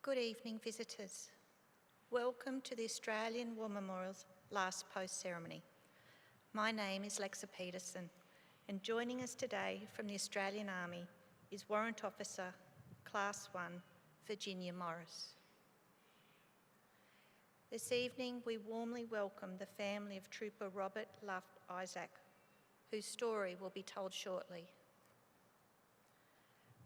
Good evening, visitors. Welcome to the Australian War Memorial's last post ceremony. My name is Lexa Peterson, and joining us today from the Australian Army is Warrant Officer, Class 1, Virginia Morris. This evening, we warmly welcome the family of Trooper Robert Luff Isaac, whose story will be told shortly.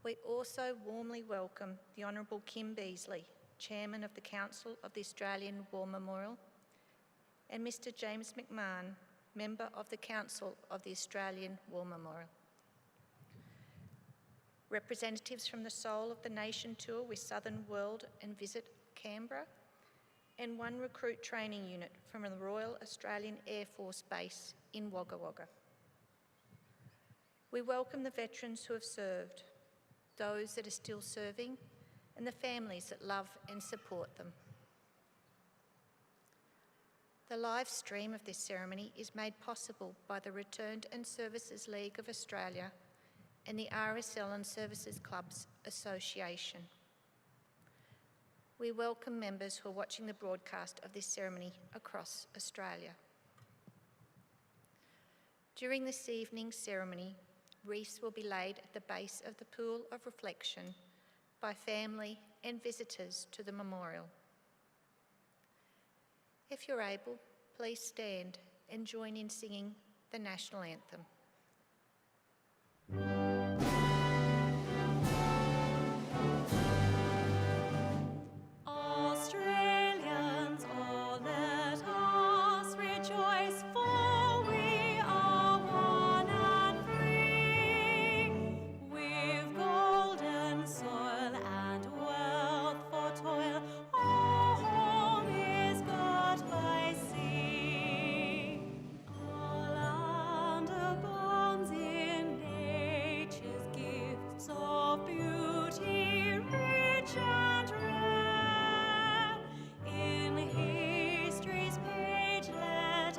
We also warmly welcome the Honourable Kim Beazley, Chairman of the Council of the Australian War Memorial, and Mr James McMahon, Member of the Council of the Australian War Memorial. Representatives from the Soul of the Nation tour with Southern World and Visit Canberra, and one recruit training unit from the Royal Australian Air Force Base in Wagga Wagga. We welcome the veterans who have served, those that are still serving, and the families that love and support them. The live stream of this ceremony is made possible by the Returned and Services League of Australia and the RSL and Services Clubs Association. We welcome members who are watching the broadcast of this ceremony across Australia. During this evening's ceremony, wreaths will be laid at the base of the pool of reflection by family and visitors to the memorial. If you're able, please stand and join in singing the national anthem. Australians, all let us rejoice, for we are one and free. We've golden soil and wealth for toil, our home is God by sea. Our land abounds in nature's gifts of beauty, rich and rare. In history's page, let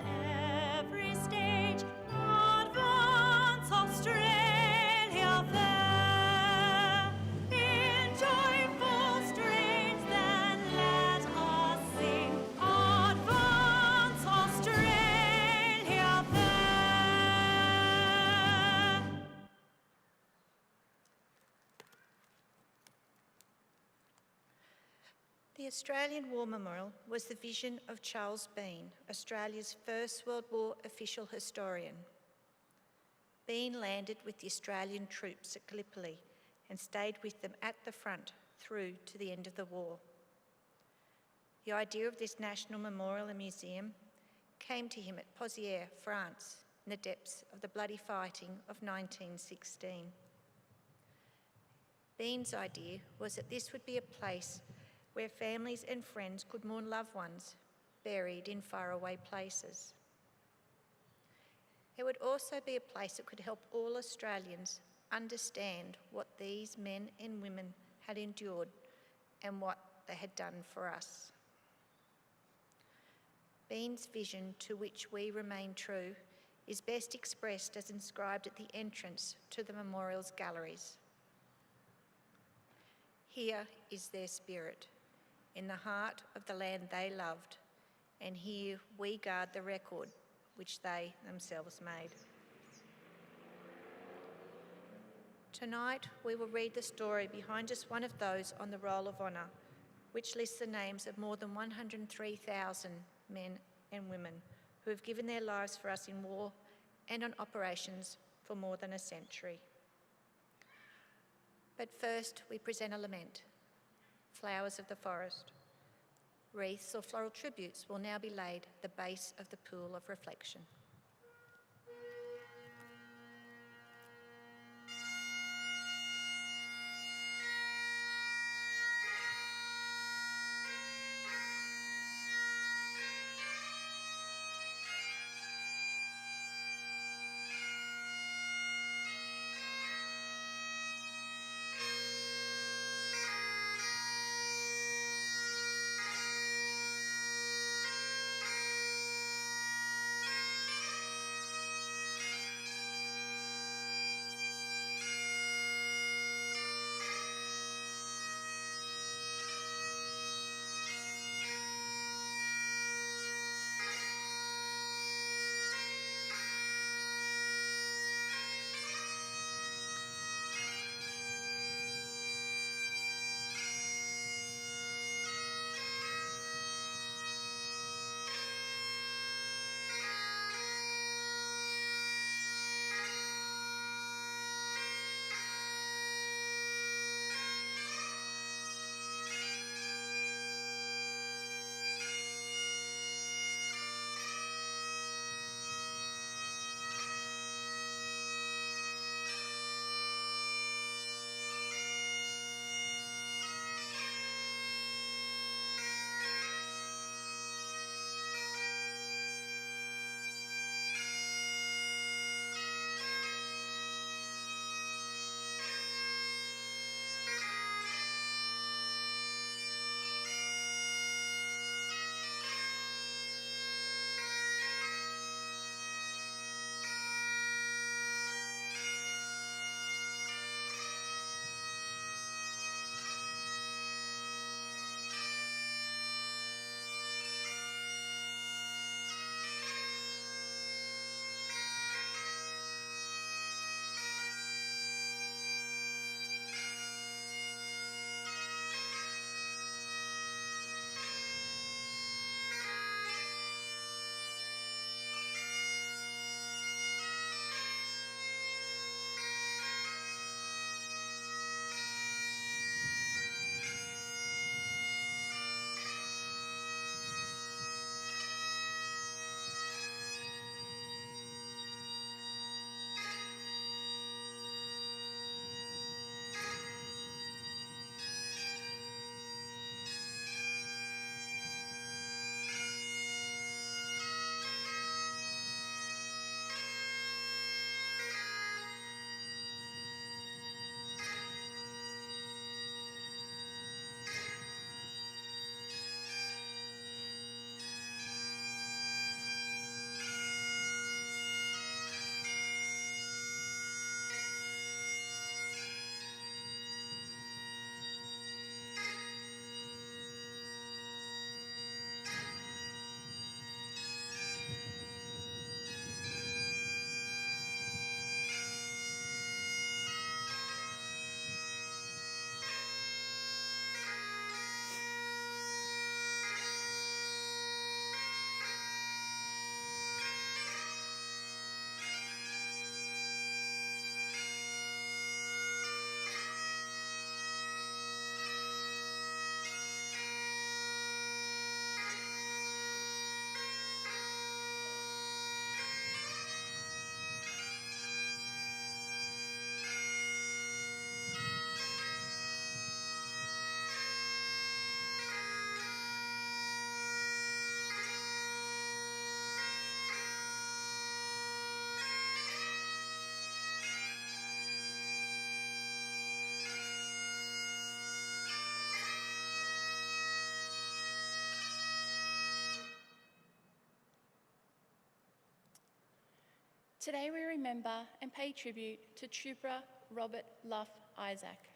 every stage advance Australia fair. In joyful strains, then let us sing, advance Australia fair. The Australian War Memorial was the vision of Charles Bean, Australia's First World War official historian. Bean landed with the Australian troops at Gallipoli and stayed with them at the front through to the end of the war. The idea of this national memorial and museum came to him at Pozières, France, in the depths of the bloody fighting of 1916. Bean's idea was that this would be a place where families and friends could mourn loved ones buried in faraway places. It would also be a place that could help all Australians understand what these men and women had endured and what they had done for us. Bean's vision, to which we remain true, is best expressed as inscribed at the entrance to the memorial's galleries. Here is their spirit, in the heart of the land they loved, and here we guard the record which they themselves made. Tonight we will read the story behind just one of those on the Roll of Honour, which lists the names of more than 103,000 men and women who have given their lives for us in war and on operations for more than a century. But first we present a lament. Flowers of the forest. Wreaths or floral tributes will now be laid at the base of the pool of reflection. Today we remember and pay tribute to Trooper Robert Luff Isaac.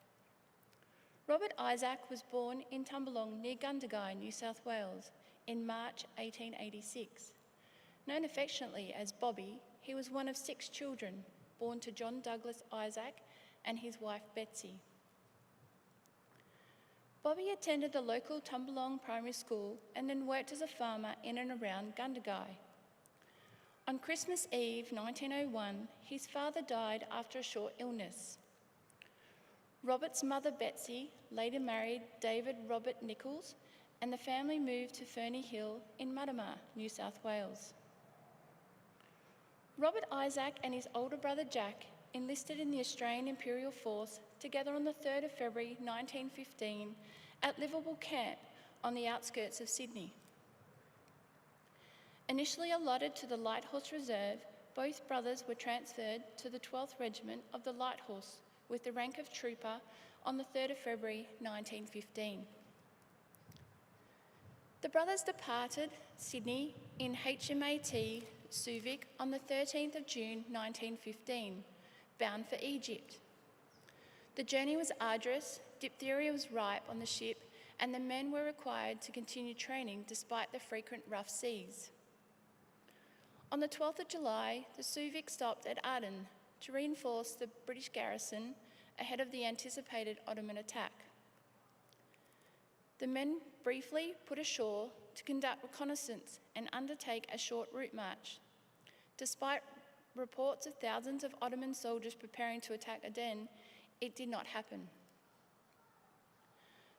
Robert Isaac was born in Tumbalong near Gundagai, New South Wales in March 1886. Known affectionately as Bobby, he was one of 6 children born to John Douglas Isaac and his wife Betsy. Bobby attended the local Tumbalong Primary School and then worked as a farmer in and around Gundagai. On Christmas Eve 1901, his father died after a short illness. Robert's mother Betsy later married David Robert Nichols, and the family moved to Ferny Hill in Muddamar, New South Wales. Robert Isaac and his older brother Jack enlisted in the Australian Imperial Force together on the 3rd of February 1915 at Liverpool Camp on the outskirts of Sydney. Initially allotted to the Light Horse Reserve, both brothers were transferred to the 12th Regiment of the Light Horse with the rank of trooper on the 3rd of February 1915. The brothers departed Sydney in HMAT Subic on the 13th of June 1915, bound for Egypt. The journey was arduous, diphtheria was ripe on the ship, and the men were required to continue training despite the frequent rough seas. On the 12th of July, the Subic stopped at Aden to reinforce the British garrison ahead of the anticipated Ottoman attack. The men briefly put ashore to conduct reconnaissance and undertake a short route march. Despite reports of thousands of Ottoman soldiers preparing to attack Aden, it did not happen.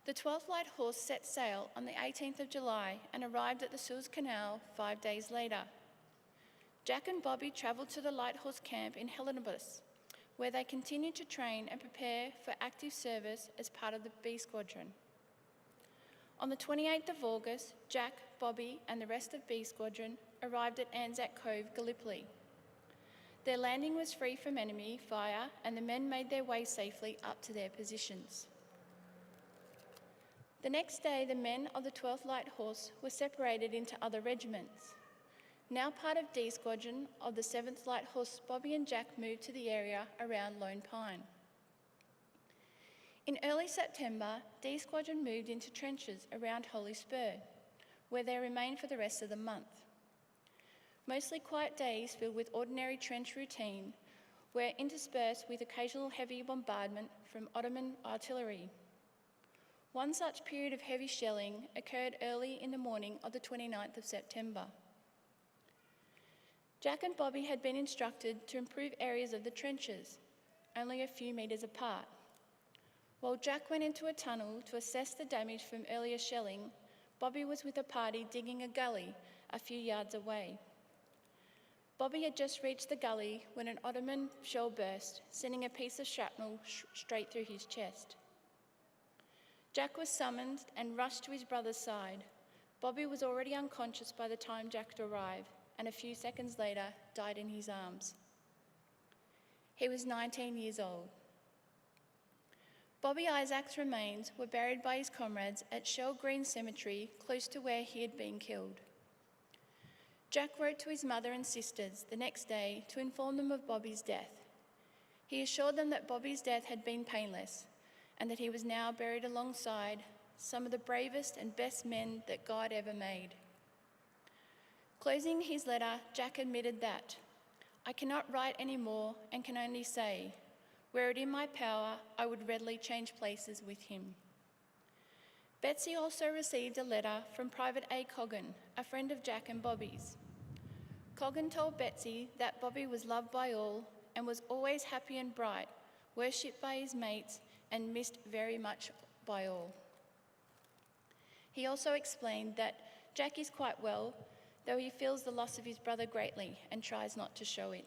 The 12th Light Horse set sail on the 18th of July and arrived at the Suez Canal 5 days later. Jack and Bobby travelled to the Light Horse camp in Hellenibus, where they continued to train and prepare for active service as part of the B Squadron. On the 28th of August, Jack, Bobby and the rest of B Squadron arrived at Anzac Cove, Gallipoli. Their landing was free from enemy fire and the men made their way safely up to their positions. The next day, the men of the 12th Light Horse were separated into other regiments. Now part of D Squadron of the 7th Light Horse, Bobby and Jack moved to the area around Lone Pine. In early September, D Squadron moved into trenches around Holy Spur, where they remained for the rest of the month. Mostly quiet days filled with ordinary trench routine were interspersed with occasional heavy bombardment from Ottoman artillery. One such period of heavy shelling occurred early in the morning of the 29th of September. Jack and Bobby had been instructed to improve areas of the trenches, only a few metres apart. While Jack went into a tunnel to assess the damage from earlier shelling, Bobby was with a party digging a gully a few yards away. Bobby had just reached the gully when an Ottoman shell burst, sending a piece of shrapnel straight through his chest. Jack was summoned and rushed to his brother's side. Bobby was already unconscious by the time Jack arrived, and a few seconds later died in his arms. He was 19 years old. Bobby Isaac's remains were buried by his comrades at Shell Green Cemetery, close to where he had been killed. Jack wrote to his mother and sisters the next day to inform them of Bobby's death. He assured them that Bobby's death had been painless and that he was now buried alongside some of the bravest and best men that God ever made. Closing his letter, Jack admitted that, "I cannot write any more and can only say, were it in my power, I would readily change places with him." Betsy also received a letter from Private A. Coggan, a friend of Jack and Bobby's. Coggan told Betsy that Bobby was loved by all and was always happy and bright, worshipped by his mates and missed very much by all. He also explained that Jack is quite well, though he feels the loss of his brother greatly and tries not to show it.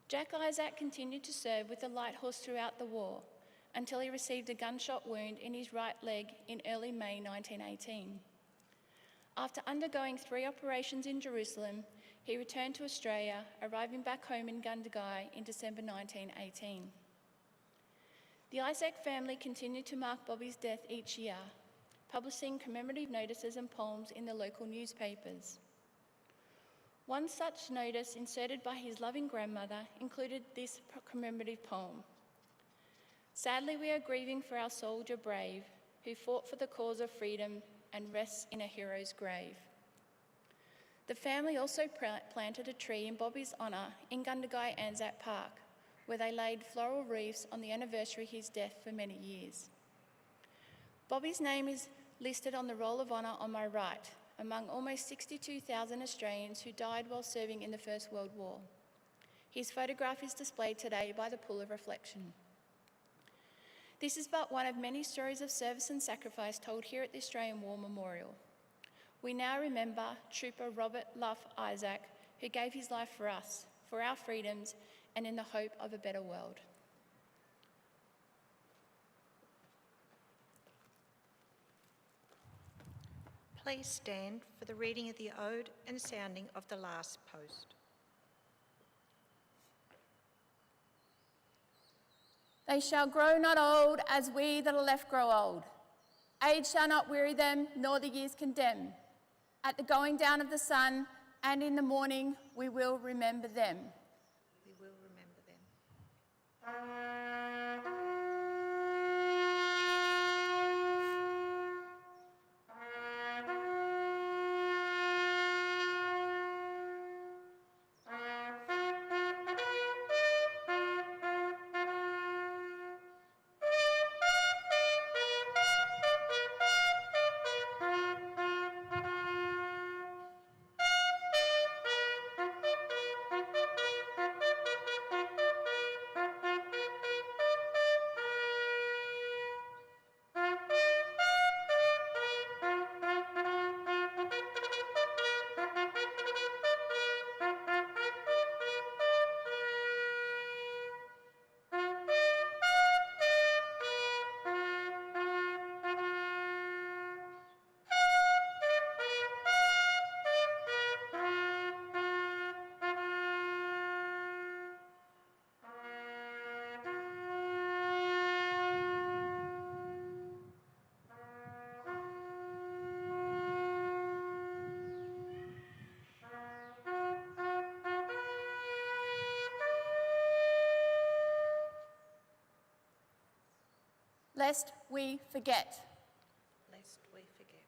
Jack Isaac continued to serve with the Light Horse throughout the war until he received a gunshot wound in his right leg in early May 1918. After undergoing 3 operations in Jerusalem, he returned to Australia, arriving back home in Gundagai in December 1918. The Isaac family continued to mark Bobby's death each year, publishing commemorative notices and poems in the local newspapers. One such notice inserted by his loving grandmother included this commemorative poem. Sadly, we are grieving for our soldier brave who fought for the cause of freedom and rests in a hero's grave. The family also planted a tree in Bobby's honour in Gundagai Anzac Park, where they laid floral wreaths on the anniversary of his death for many years. Bobby's name is listed on the Roll of Honour on my right, among almost 62,000 Australians who died while serving in the First World War. His photograph is displayed today by the Pool of Reflection. This is but one of many stories of service and sacrifice told here at the Australian War Memorial. We now remember Trooper Robert Luff Isaac, who gave his life for us, for our freedoms, and in the hope of a better world. Please stand for the reading of the ode and sounding of the last post. They shall grow not old as we that are left grow old. Age shall not weary them, nor the years condemn. At the going down of the sun and in the morning, we will remember them. We will remember them. Lest we forget. Lest we forget.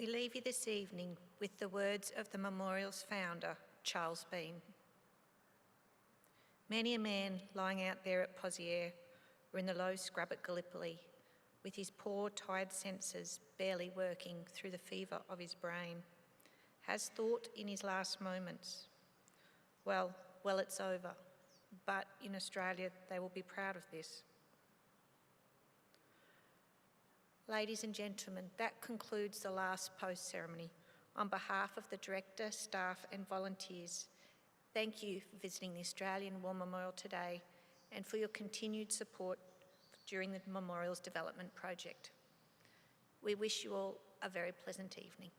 We leave you this evening with the words of the memorial's founder, Charles Bean. Many a man lying out there at Poziere or in the low scrub at Gallipoli, with his poor, tired senses barely working through the fever of his brain, has thought in his last moments, well, it's over, but in Australia they will be proud of this. Ladies and gentlemen, that concludes the last post ceremony. On behalf of the Director, staff and volunteers, thank you for visiting the Australian War Memorial today and for your continued support during the Memorial's development project. We wish you all a very pleasant evening.